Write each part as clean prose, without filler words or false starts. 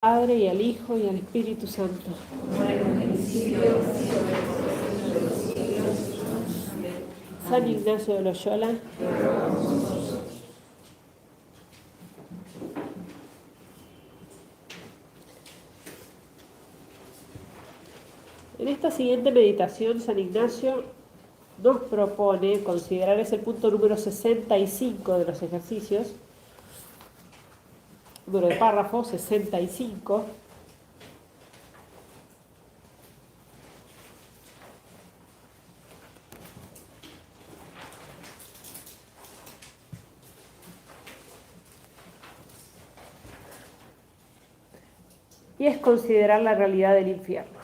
Padre, y al Hijo, y al Espíritu Santo. San Ignacio de Loyola. En esta siguiente meditación, San Ignacio nos propone considerar, es el punto número 65 de los ejercicios, número de párrafo 65, y es considerar la realidad del infierno.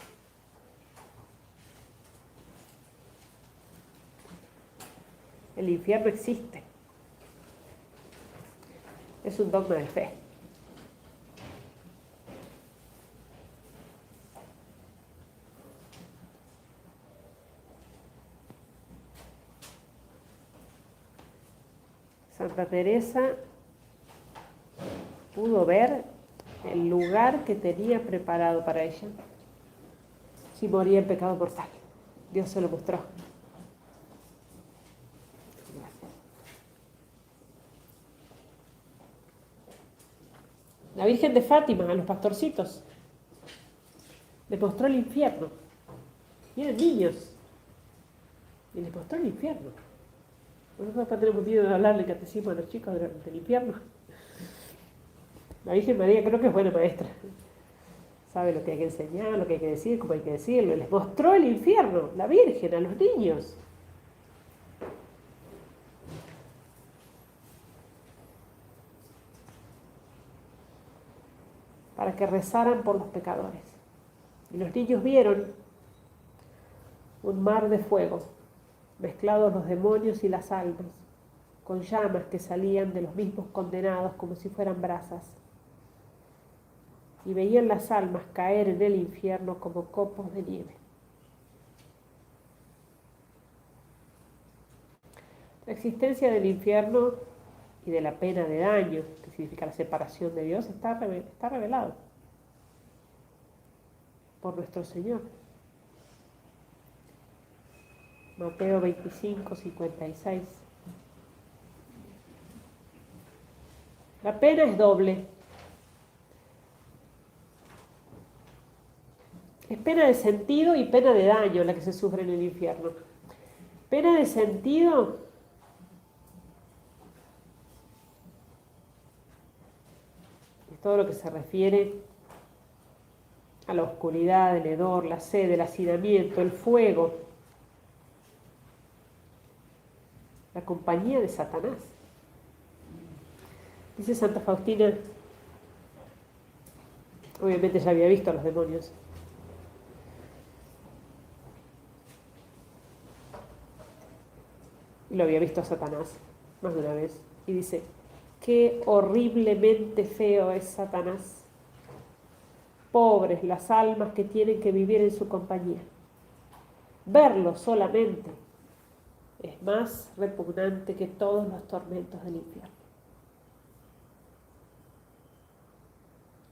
El infierno existe. Es un dogma de fe. Santa Teresa pudo ver el lugar que tenía preparado para ella si moría en pecado mortal. Dios se lo mostró. La Virgen de Fátima, a los pastorcitos, les mostró el infierno. Y eran niños. Y les mostró el infierno. Nosotros tenemos miedo de hablarle el catecismo a los chicos del infierno. La Virgen María creo que es buena maestra. Sabe lo que hay que enseñar, lo que hay que decir, cómo hay que decirlo. Les mostró el infierno, la Virgen, a los niños. Para que rezaran por los pecadores. Y los niños vieron un mar de fuego, mezclados los demonios y las almas, con llamas que salían de los mismos condenados como si fueran brasas. Y veían las almas caer en el infierno como copos de nieve. La existencia del infierno y de la pena de daño, que significa la separación de Dios, está revelado por nuestro Señor. Mateo 25, 56. La pena es doble. Es pena de sentido y pena de daño la que se sufre en el infierno. Pena de sentido es todo lo que se refiere a la oscuridad, el hedor, la sed, el hacinamiento, el fuego, la compañía de Satanás. Dice Santa Faustina, obviamente ya había visto a los demonios, y lo había visto a Satanás más de una vez, y dice, qué horriblemente feo es Satanás. Pobres las almas que tienen que vivir en su compañía. Verlo solamente es más repugnante que todos los tormentos del infierno.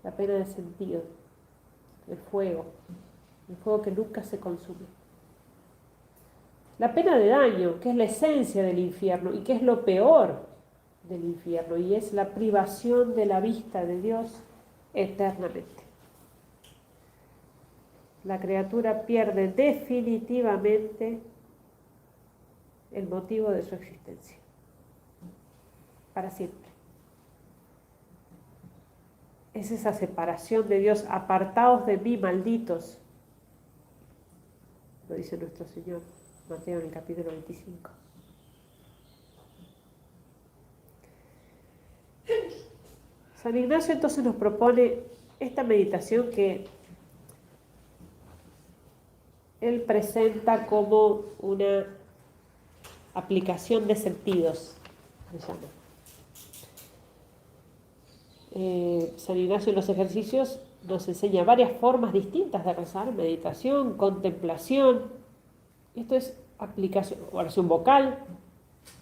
La pena de sentido, el fuego que nunca se consume. La pena de daño, que es la esencia del infierno y que es lo peor del infierno, y es la privación de la vista de Dios eternamente. La criatura pierde definitivamente el motivo de su existencia, para siempre. Es esa separación de Dios, apartaos de mí, malditos, lo dice nuestro Señor, Mateo en el capítulo 25. San Ignacio entonces nos propone esta meditación que él presenta como una aplicación de sentidos, se llama. San Ignacio en los ejercicios nos enseña varias formas distintas de rezar, meditación, contemplación. Esto es aplicación, oración vocal,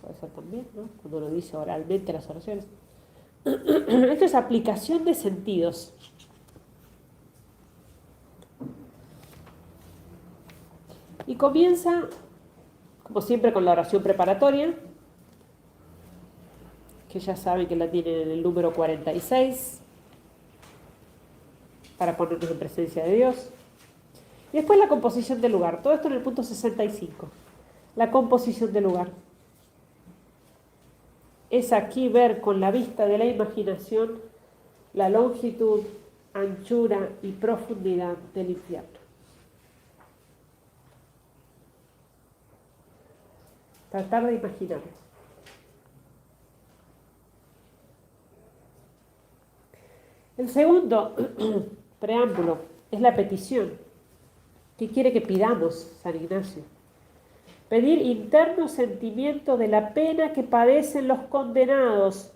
puede ser también, ¿no? Cuando uno dice oralmente las oraciones. Esto es aplicación de sentidos. Y comienza, como siempre, con la oración preparatoria, que ya saben que la tienen en el número 46, para ponernos en presencia de Dios. Y después la composición del lugar. Todo esto en el punto 65. La composición del lugar. Es aquí ver con la vista de la imaginación la longitud, anchura y profundidad del infierno. Tratar de imaginarlo. El segundo preámbulo es la petición. ¿Qué quiere que pidamos, San Ignacio? Pedir interno sentimiento de la pena que padecen los condenados,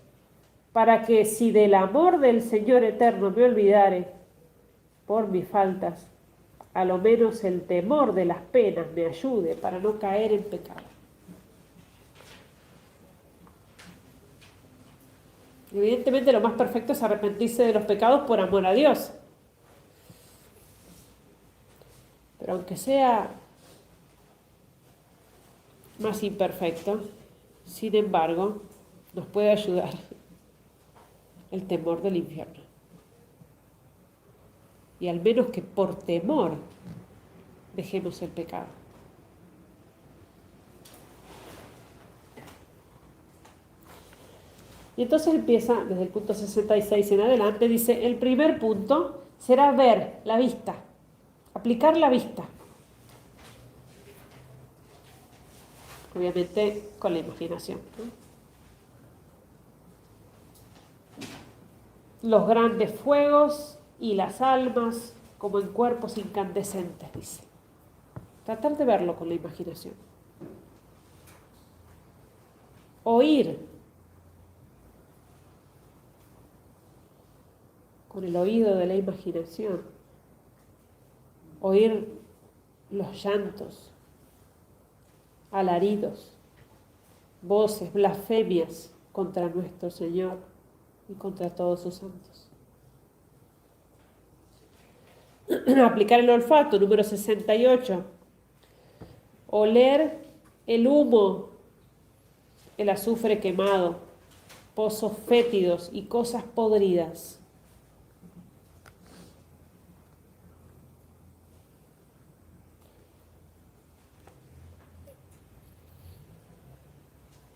para que si del amor del Señor eterno me olvidare por mis faltas, a lo menos el temor de las penas me ayude para no caer en pecado. Evidentemente lo más perfecto es arrepentirse de los pecados por amor a Dios. Pero aunque sea más imperfecto, sin embargo, nos puede ayudar el temor del infierno. Y al menos que por temor dejemos el pecado. Y entonces empieza, desde el punto 66 en adelante, dice, el primer punto será ver la vista, aplicar la vista. Obviamente con la imaginación, ¿no? Los grandes fuegos y las almas como en cuerpos incandescentes, dice. Tratar de verlo con la imaginación. Oír con el oído de la imaginación. Oír los llantos, alaridos, voces, blasfemias contra nuestro Señor y contra todos sus santos. Aplicar el olfato, número 68. Oler el humo, el azufre quemado, pozos fétidos y cosas podridas.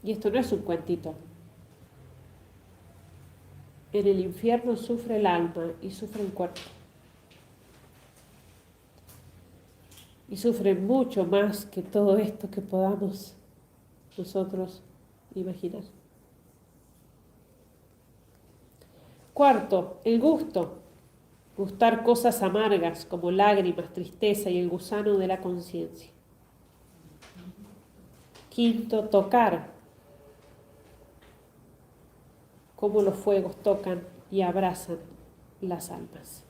Y esto no es un cuentito. En el infierno sufre el alma y sufre el cuerpo. Y sufre mucho más que todo esto que podamos nosotros imaginar. Cuarto, el gusto. Gustar cosas amargas como lágrimas, tristeza y el gusano de la conciencia. Quinto, tocar. Cómo los fuegos tocan y abrazan las almas.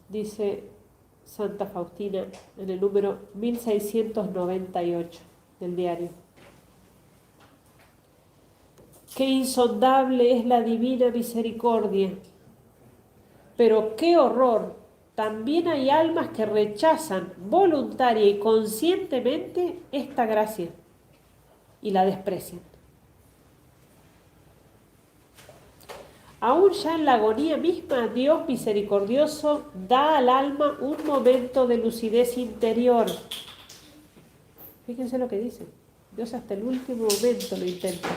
Dice Santa Faustina en el número 1698 del diario. Qué insondable es la divina misericordia, pero qué horror. También hay almas que rechazan voluntaria y conscientemente esta gracia y la desprecian. Aún ya en la agonía misma, Dios misericordioso da al alma un momento de lucidez interior. Fíjense lo que dice. Dios hasta el último momento lo intenta.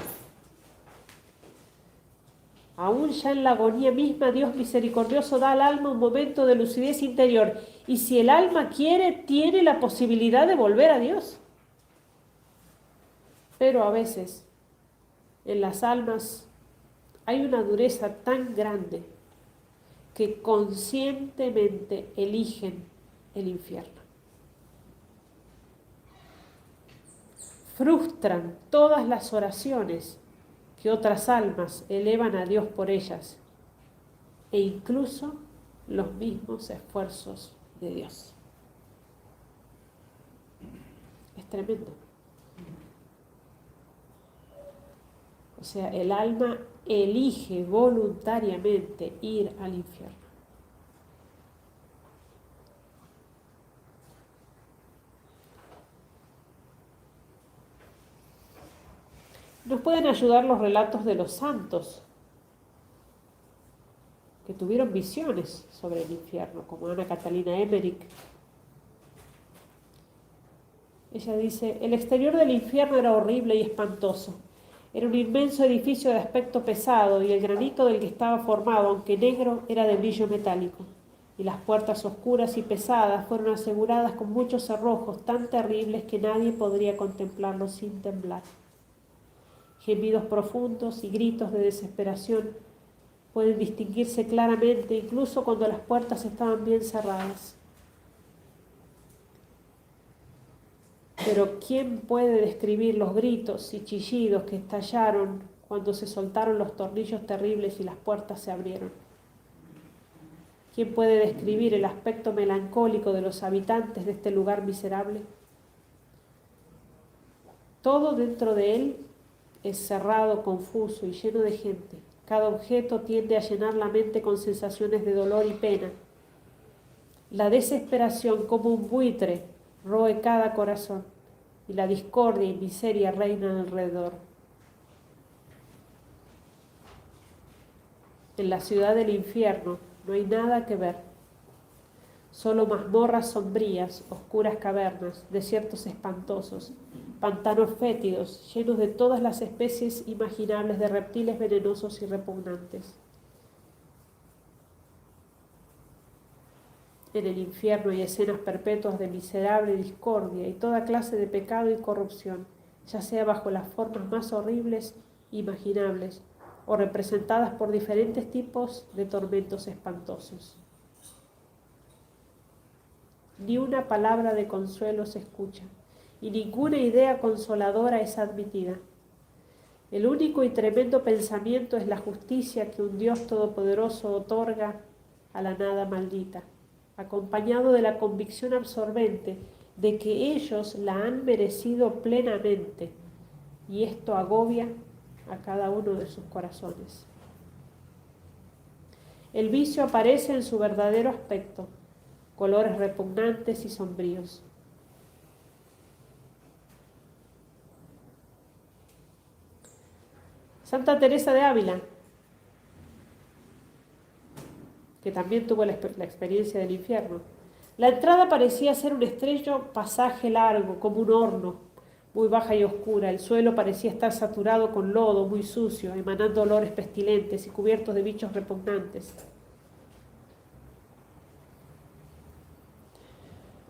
Aún ya en la agonía misma, Dios misericordioso da al alma un momento de lucidez interior. Y si el alma quiere, tiene la posibilidad de volver a Dios. Pero a veces, en las almas hay una dureza tan grande que conscientemente eligen el infierno. Frustran todas las oraciones que otras almas elevan a Dios por ellas, e incluso los mismos esfuerzos de Dios. Es tremendo. O sea, el alma elige voluntariamente ir al infierno. Nos pueden ayudar los relatos de los santos que tuvieron visiones sobre el infierno, como Ana Catalina Emmerich. Ella dice: el exterior del infierno era horrible y espantoso. Era un inmenso edificio de aspecto pesado, y el granito del que estaba formado, aunque negro, era de brillo metálico. Y las puertas oscuras y pesadas fueron aseguradas con muchos cerrojos tan terribles que nadie podría contemplarlos sin temblar. Gemidos profundos y gritos de desesperación pueden distinguirse claramente incluso cuando las puertas estaban bien cerradas. Pero ¿quién puede describir los gritos y chillidos que estallaron cuando se soltaron los tornillos terribles y las puertas se abrieron? ¿Quién puede describir el aspecto melancólico de los habitantes de este lugar miserable? Todo dentro de él es cerrado, confuso y lleno de gente. Cada objeto tiende a llenar la mente con sensaciones de dolor y pena. La desesperación, como un buitre, roe cada corazón, y la discordia y miseria reinan alrededor. En la ciudad del infierno no hay nada que ver, solo mazmorras sombrías, oscuras cavernas, desiertos espantosos, pantanos fétidos, llenos de todas las especies imaginables de reptiles venenosos y repugnantes. En el infierno hay escenas perpetuas de miserable discordia y toda clase de pecado y corrupción, ya sea bajo las formas más horribles imaginables o representadas por diferentes tipos de tormentos espantosos. Ni una palabra de consuelo se escucha, y ninguna idea consoladora es admitida. El único y tremendo pensamiento es la justicia que un Dios todopoderoso otorga a la nada maldita, acompañado de la convicción absorbente de que ellos la han merecido plenamente, y esto agobia a cada uno de sus corazones. El vicio aparece en su verdadero aspecto, colores repugnantes y sombríos. Santa Teresa de Ávila, que también tuvo la experiencia del infierno. La entrada parecía ser un estrecho pasaje largo, como un horno, muy baja y oscura. El suelo parecía estar saturado con lodo, muy sucio, emanando olores pestilentes y cubiertos de bichos repugnantes.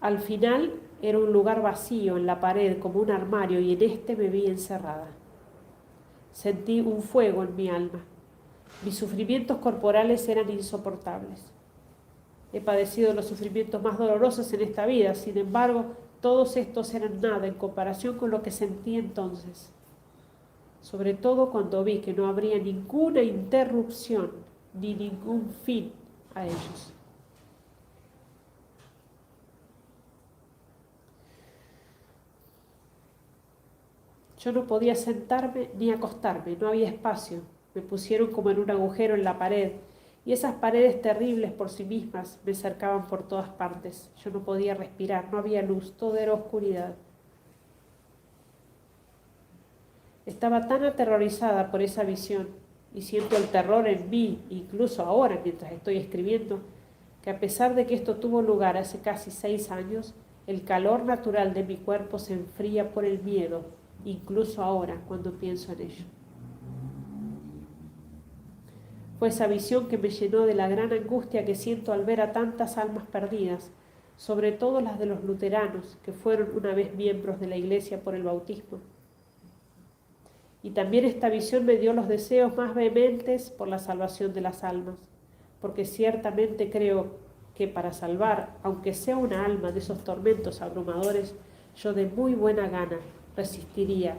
Al final era un lugar vacío en la pared, como un armario, y en este me vi encerrada. Sentí un fuego en mi alma. Mis sufrimientos corporales eran insoportables. He padecido los sufrimientos más dolorosos en esta vida, sin embargo, todos estos eran nada en comparación con lo que sentí entonces. Sobre todo cuando vi que no habría ninguna interrupción ni ningún fin a ellos. Yo no podía sentarme ni acostarme, no había espacio. Me pusieron como en un agujero en la pared, y esas paredes terribles por sí mismas me cercaban por todas partes. Yo no podía respirar, no había luz, todo era oscuridad. Estaba tan aterrorizada por esa visión, y siento el terror en mí, incluso ahora mientras estoy escribiendo, que a pesar de que esto tuvo lugar hace casi 6 años, el calor natural de mi cuerpo se enfría por el miedo, incluso ahora cuando pienso en ello. Fue esa visión que me llenó de la gran angustia que siento al ver a tantas almas perdidas, sobre todo las de los luteranos, que fueron una vez miembros de la Iglesia por el bautismo. Y también esta visión me dio los deseos más vehementes por la salvación de las almas, porque ciertamente creo que para salvar, aunque sea una alma de esos tormentos abrumadores, yo de muy buena gana resistiría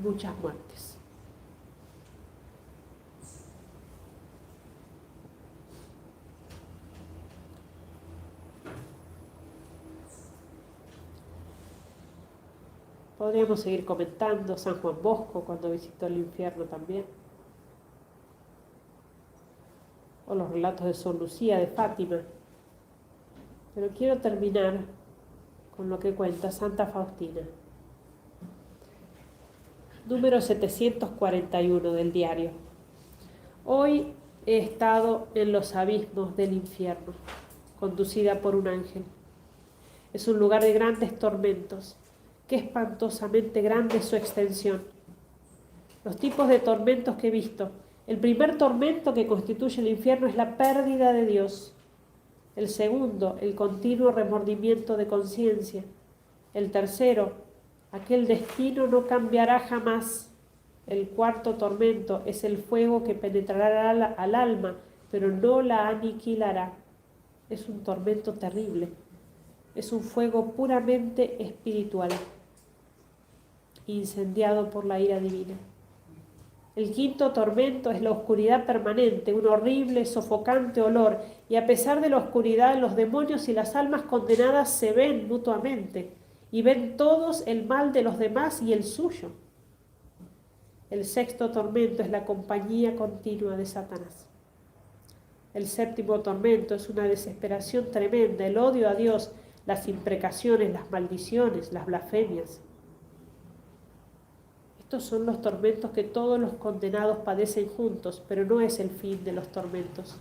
muchas muertes. Podríamos seguir comentando San Juan Bosco cuando visitó el infierno también. O los relatos de Sor Lucía de Fátima. Pero quiero terminar con lo que cuenta Santa Faustina. Número 741 del diario. Hoy he estado en los abismos del infierno, conducida por un ángel. Es un lugar de grandes tormentos. Qué espantosamente grande es su extensión. Los tipos de tormentos que he visto. El primer tormento que constituye el infierno es la pérdida de Dios. El segundo, el continuo remordimiento de conciencia. El tercero, aquel destino no cambiará jamás. El cuarto tormento es el fuego que penetrará al alma, pero no la aniquilará. Es un tormento terrible. Es un fuego puramente espiritual, incendiado por la ira divina. El quinto tormento es la oscuridad permanente, un horrible, sofocante olor, y a pesar de la oscuridad, los demonios y las almas condenadas se ven mutuamente, y ven todos el mal de los demás y el suyo. El sexto tormento es la compañía continua de Satanás. El séptimo tormento es una desesperación tremenda, el odio a Dios, las imprecaciones, las maldiciones, las blasfemias. Estos son los tormentos que todos los condenados padecen juntos, pero no es el fin de los tormentos.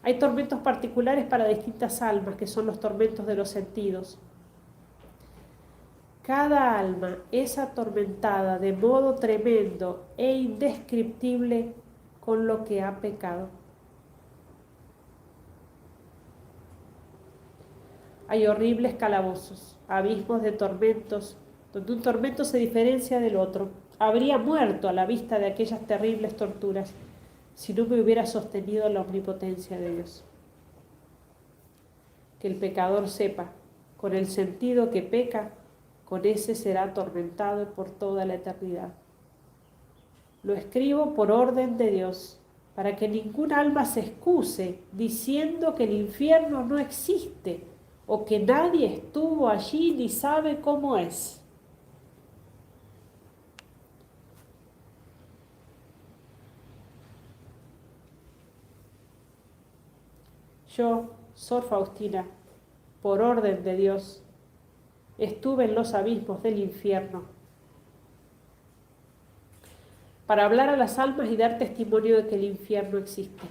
Hay tormentos particulares para distintas almas, que son los tormentos de los sentidos. Cada alma es atormentada de modo tremendo e indescriptible con lo que ha pecado. Hay horribles calabozos, abismos de tormentos, donde un tormento se diferencia del otro. Habría muerto a la vista de aquellas terribles torturas si no me hubiera sostenido la omnipotencia de Dios. Que el pecador sepa, con el sentido que peca, con ese será atormentado por toda la eternidad. Lo escribo por orden de Dios, para que ningún alma se excuse diciendo que el infierno no existe o que nadie estuvo allí ni sabe cómo es. Yo, Sor Faustina, por orden de Dios, estuve en los abismos del infierno para hablar a las almas y dar testimonio de que el infierno existe.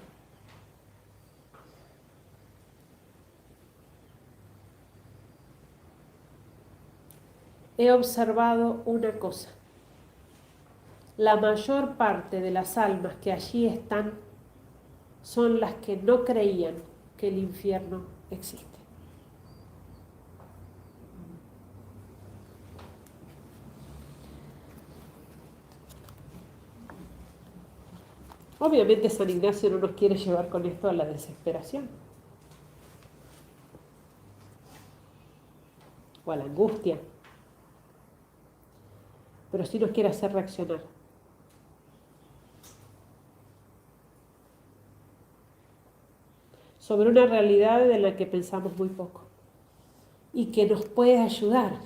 He observado una cosa. La mayor parte de las almas que allí están son las que no creían que el infierno existe. Obviamente San Ignacio no nos quiere llevar con esto a la desesperación o a la angustia, pero sí nos quiere hacer reaccionar. Sobre una realidad de la que pensamos muy poco y que nos puede ayudar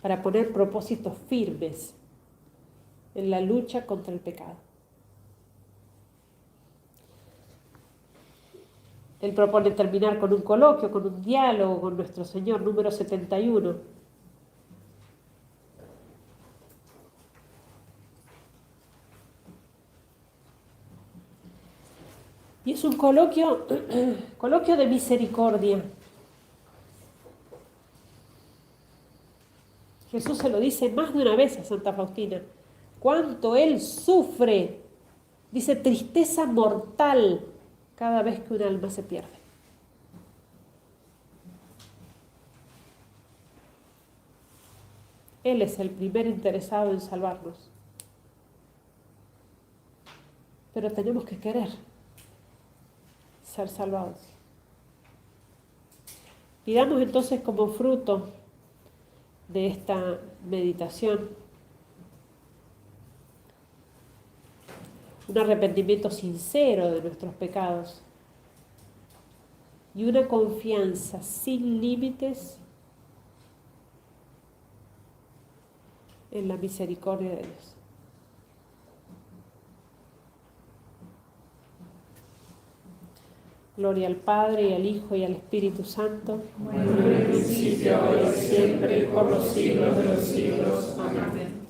para poner propósitos firmes en la lucha contra el pecado. Él propone terminar con un coloquio, con un diálogo con nuestro Señor, número 71. Y es un coloquio de misericordia. Jesús se lo dice más de una vez a Santa Faustina. Cuánto Él sufre, dice, tristeza mortal cada vez que un alma se pierde. Él es el primer interesado en salvarnos. Pero tenemos que querer ser salvados. Pidamos entonces como fruto de esta meditación un arrepentimiento sincero de nuestros pecados y una confianza sin límites en la misericordia de Dios. Gloria al Padre, y al Hijo, y al Espíritu Santo. Como en el principio, ahora y siempre, por los siglos de los siglos. Amén.